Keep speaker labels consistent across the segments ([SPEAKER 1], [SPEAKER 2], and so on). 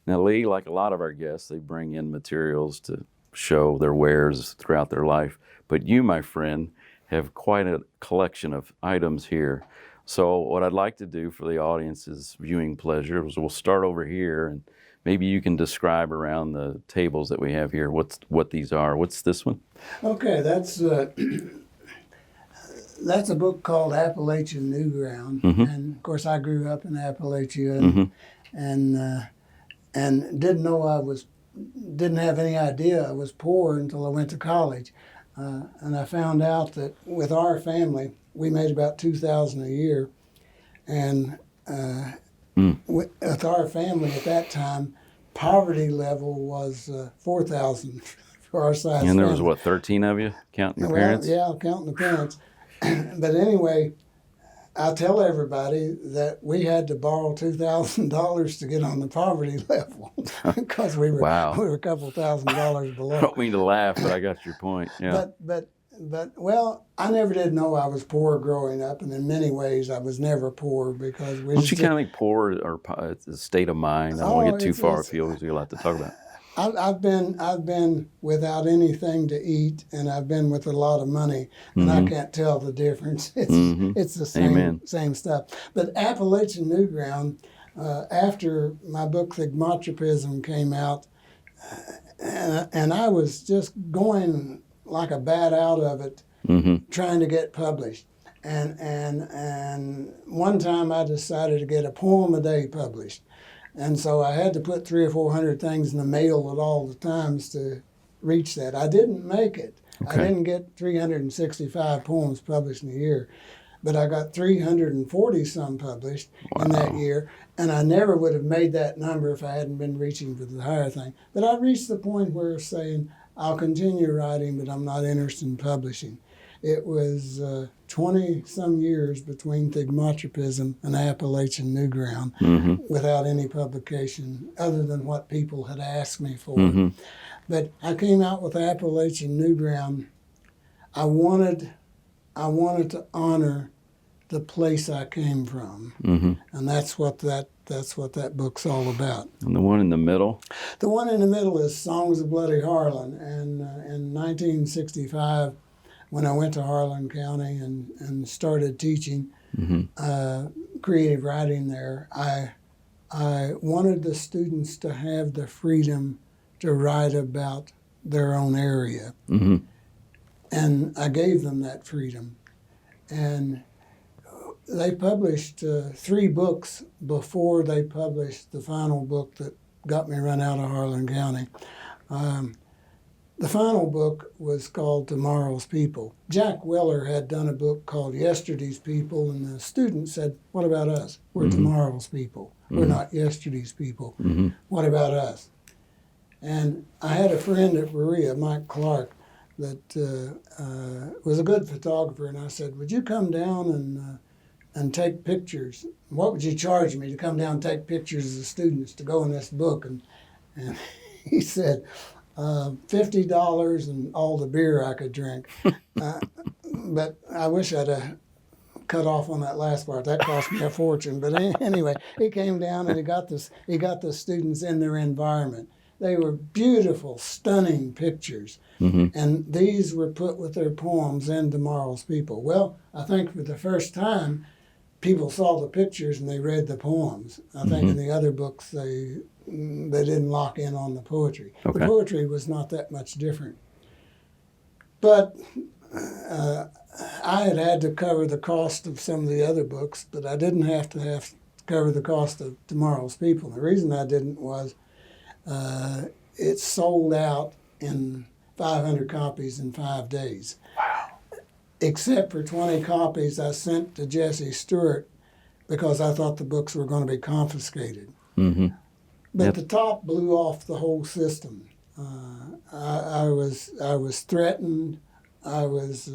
[SPEAKER 1] Now, Lee, like a lot of our guests, they bring in materials to show their wares throughout their life. But you, my friend, have quite a collection of items here. So what I'd like to do for the audience's viewing pleasure is we'll start over here, and maybe you can describe around the tables that we have here what these are. What's this one?
[SPEAKER 2] Okay, that's a book called Appalachian New Ground, and of course I grew up in Appalachia, and didn't have any idea I was poor until I went to college, and I found out that with our family we made about $2,000 a year, and with our family at that time, poverty level was 4,000 for our size.
[SPEAKER 1] And there was,
[SPEAKER 2] family.
[SPEAKER 1] 13 of you, counting your parents?
[SPEAKER 2] Yeah, counting the parents. But anyway, I tell everybody that we had to borrow $2,000 to get on the poverty level because we were a couple $1,000s below.
[SPEAKER 1] I don't mean to laugh, but I got your point. Yeah.
[SPEAKER 2] But well, I never did know I was poor growing up, and in many ways I was never poor because we.
[SPEAKER 1] Don't you kind of think poor or it's a state of mind? I don't want to get too far afield because we have a lot to talk about.
[SPEAKER 2] I've been without anything to eat, and I've been with a lot of money, and I can't tell the difference. It's the same stuff. But Appalachian New Ground, after my book Thigmotropism came out, and I was just going like a bat out of it, trying to get published. And one time I decided to get a poem a day published. And so I had to put 300 or 400 things in the mail at all the times to reach that. I didn't make it. Okay. I didn't get 365 poems published in a year, but I got 340 some published in that year. And I never would have made that number if I hadn't been reaching for the higher thing. But I reached the point where I was saying, I'll continue writing, but I'm not interested in publishing. It was 20-some years between Thigmotropism and Appalachian New Ground without any publication other than what people had asked me for. But I came out with Appalachian New Ground. I wanted to honor the place I came from, and that's what that book's all about.
[SPEAKER 1] And the one in the middle?
[SPEAKER 2] The one in the middle is Songs of Bloody Harlan, and in 1965. When I went to Harlan County and started teaching creative writing there, I wanted the students to have the freedom to write about their own area. And I gave them that freedom. And they published 3 books before they published the final book that got me run out of Harlan County. The final book was called Tomorrow's People. Jack Weller had done a book called Yesterday's People, and the student said, what about us? We're tomorrow's people. We're not yesterday's people. What about us? And I had a friend at Berea, Mike Clark, that was a good photographer, and I said, would you come down and take pictures? What would you charge me to come down and take pictures of the students to go in this book? And he said, $50 and all the beer I could drink. But I wish I'd have cut off on that last part. That cost me a fortune. But anyway, he came down and he got the students in their environment. They were beautiful, stunning pictures. And these were put with their poems in Tomorrow's People. Well, I think for the first time, people saw the pictures and they read the poems. I think in the other books, they didn't lock in on the poetry. Okay. The poetry was not that much different. But I had to cover the cost of some of the other books, but I didn't have to cover the cost of Tomorrow's People. The reason I didn't was it sold out in 500 copies in 5 days.
[SPEAKER 1] Wow.
[SPEAKER 2] Except for 20 copies I sent to Jesse Stewart because I thought the books were going to be confiscated. But the top blew off the whole system. I was threatened. I was.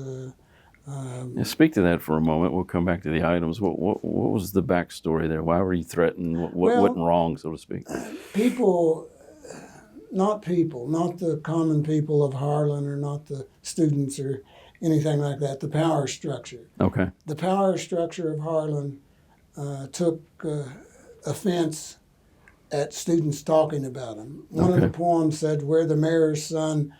[SPEAKER 1] Speak to that for a moment. We'll come back to the items. What was the backstory there? Why were you threatened? What went wrong, so to speak?
[SPEAKER 2] People, not the common people of Harlan, or not the students or anything like that. The power structure.
[SPEAKER 1] Okay.
[SPEAKER 2] The power structure of Harlan took offense at students talking about them. One of the poems said, "Where the mayor's son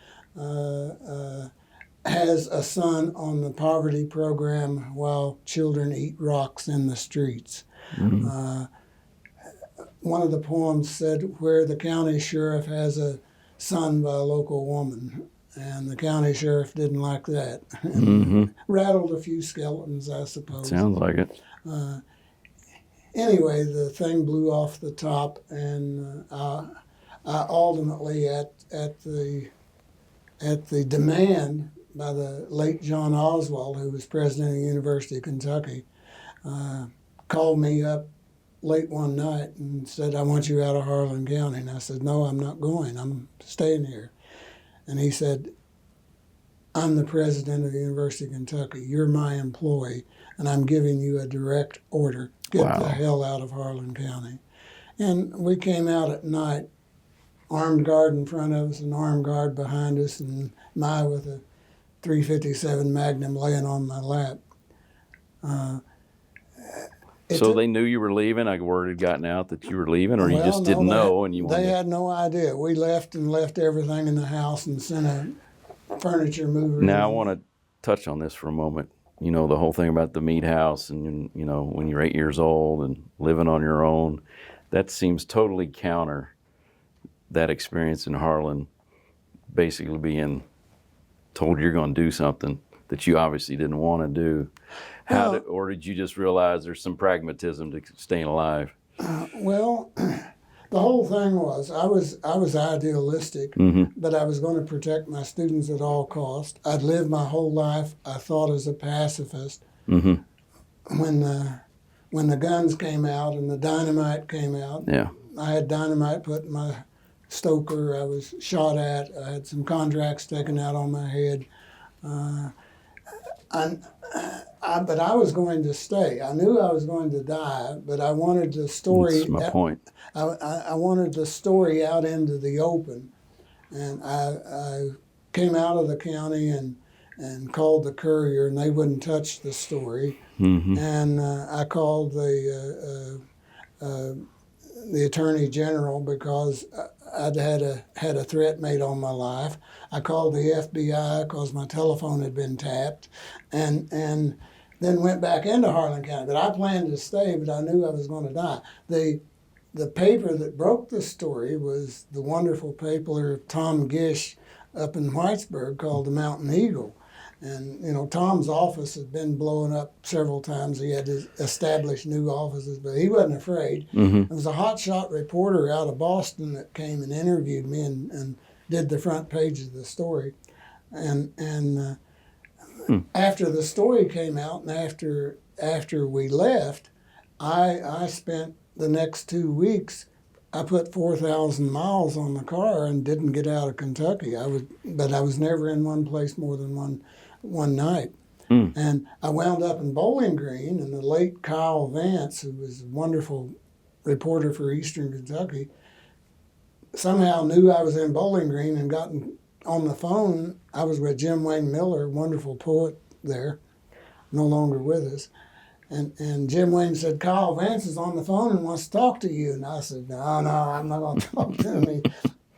[SPEAKER 2] has a son on the poverty program while children eat rocks in the streets." One of the poems said, "Where the county sheriff has a son by a local woman." And the county sheriff didn't like that. Rattled a few skeletons, I suppose.
[SPEAKER 1] Sounds like it.
[SPEAKER 2] Anyway, the thing blew off the top, and I ultimately, at the demand by the late John Oswald, who was president of the University of Kentucky, called me up late one night and said, "I want you out of Harlan County." And I said, "No, I'm not going. I'm staying here." And he said, "I'm the president of the University of Kentucky. You're my employee, and I'm giving you a direct order. Get the hell out of Harlan County." And we came out at night, armed guard in front of us and armed guard behind us, and I with a .357 Magnum laying on my lap.
[SPEAKER 1] So they knew you were leaving? Like word had gotten out that you were leaving, or you just didn't know and you wanted
[SPEAKER 2] They had no idea. We left everything in the house and sent a furniture mover.
[SPEAKER 1] Now I want to touch on this for a moment. You know, the whole thing about the meat house and, you know, when you're 8 years old and living on your own, that seems totally counter that experience in Harlan, basically being told you're going to do something that you obviously didn't want to do. Or did you just realize there's some pragmatism to staying alive?
[SPEAKER 2] Well, the whole thing was I was idealistic, but I was going to protect my students at all costs. I'd lived my whole life, I thought, as a pacifist. When the guns came out and the dynamite came out, I had dynamite put in my stoker. I was shot at. I had some contracts taken out on my head. But I was going to stay. I knew I was going to die, but I wanted the story.
[SPEAKER 1] That's my point.
[SPEAKER 2] I wanted the story out into the open, and I came out of the county and called the Courier, and they wouldn't touch the story. And I called the Attorney General because I'd had a threat made on my life. I called the FBI because my telephone had been tapped, and then went back into Harlan County. But I planned to stay, but I knew I was going to die. The paper that broke the story was the wonderful paper of Tom Gish up in Whitesburg called the Mountain Eagle. And, you know, Tom's office had been blown up several times. He had to establish new offices, but he wasn't afraid. There was a hotshot reporter out of Boston that came and interviewed me and did the front page of the story. And after the story came out and after we left, I spent the next 2 weeks, I put 4,000 miles on the car and didn't get out of Kentucky. But I was never in one place more than one night. And I wound up in Bowling Green, and the late Kyle Vance, who was a wonderful reporter for Eastern Kentucky, somehow knew I was in Bowling Green and got on the phone. I was with Jim Wayne Miller, wonderful poet there, no longer with us. And Jim Wayne said, "Kyle Vance is on the phone and wants to talk to you." And I said, no, I'm not going to talk to him.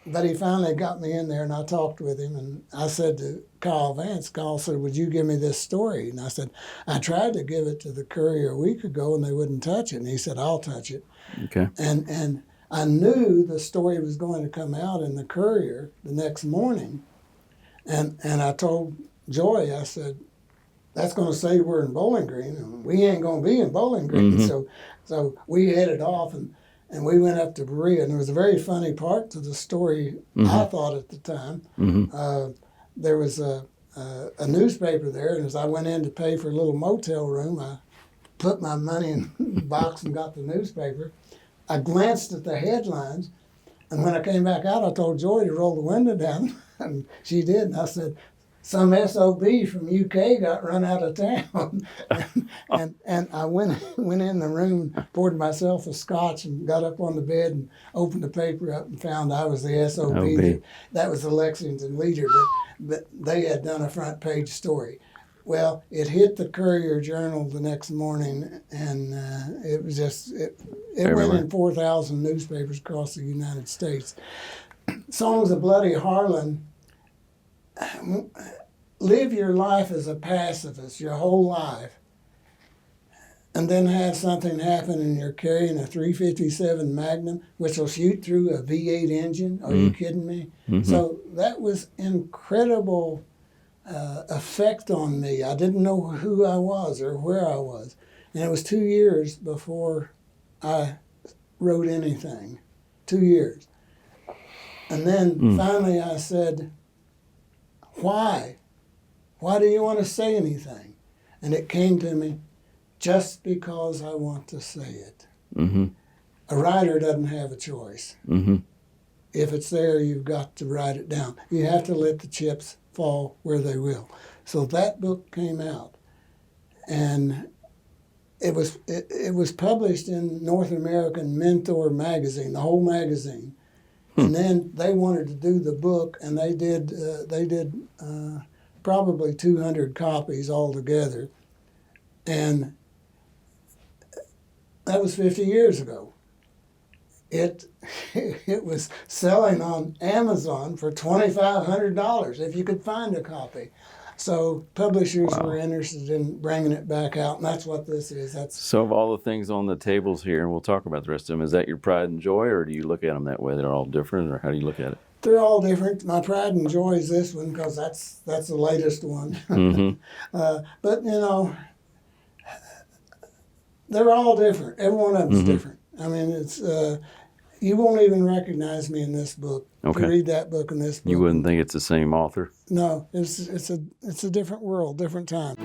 [SPEAKER 2] But he finally got me in there, and I talked with him. And I said to Kyle Vance, Kyle said, "Would you give me this story?" And I said, "I tried to give it to the Courier a week ago, and they wouldn't touch it." And he said, "I'll touch it."
[SPEAKER 1] Okay.
[SPEAKER 2] And I knew the story was going to come out in the Courier the next morning. And I told Joy, I said, "That's going to say we're in Bowling Green, and we ain't going to be in Bowling Green." So we headed off, and we went up to Berea. And there was a very funny part to the story, I thought at the time. There was a newspaper there, and as I went in to pay for a little motel room, I put my money in the box and got the newspaper. I glanced at the headlines, and when I came back out, I told Joy to roll the window down, and she did. And I said, "Some SOB from UK got run out of town." and I went in the room, poured myself a scotch, and got up on the bed and opened the paper up and found I was the SOB. That was the Lexington Leader, but they had done a front page story. Well, it hit the Courier Journal the next morning, and it was just, it went in 4,000 newspapers across the United States. Songs of Bloody Harlan, live your life as a pacifist your whole life, and then have something happen and you're carrying a 357 Magnum, which will shoot through a V8 engine. Are you kidding me? So that was incredible effect on me. I didn't know who I was or where I was. And it was 2 years before I wrote anything. 2 years. And then finally I said, why? Why do you want to say anything? And it came to me, just because I want to say it. A writer doesn't have a choice. If it's there, you've got to write it down. You have to let the chips fall where they will. So that book came out, and it was published in North American Mentor magazine, the whole magazine. And then they wanted to do the book, and they did probably 200 copies altogether, and that was 50 years ago. It was selling on Amazon for $2,500 if you could find a copy. So publishers were interested in bringing it back out, and that's what this is.
[SPEAKER 1] So of all the things on the tables here, and we'll talk about the rest of them, is that your pride and joy, or do you look at them that way? They're all different, or how do you look at it?
[SPEAKER 2] They're all different. My pride and joy is this one because that's the latest one. But you know, they're all different. Every one of them's different. I mean, it's you won't even recognize me in this book. If you read that book and this book,
[SPEAKER 1] you wouldn't think it's the same author.
[SPEAKER 2] No, it's a different world, different time.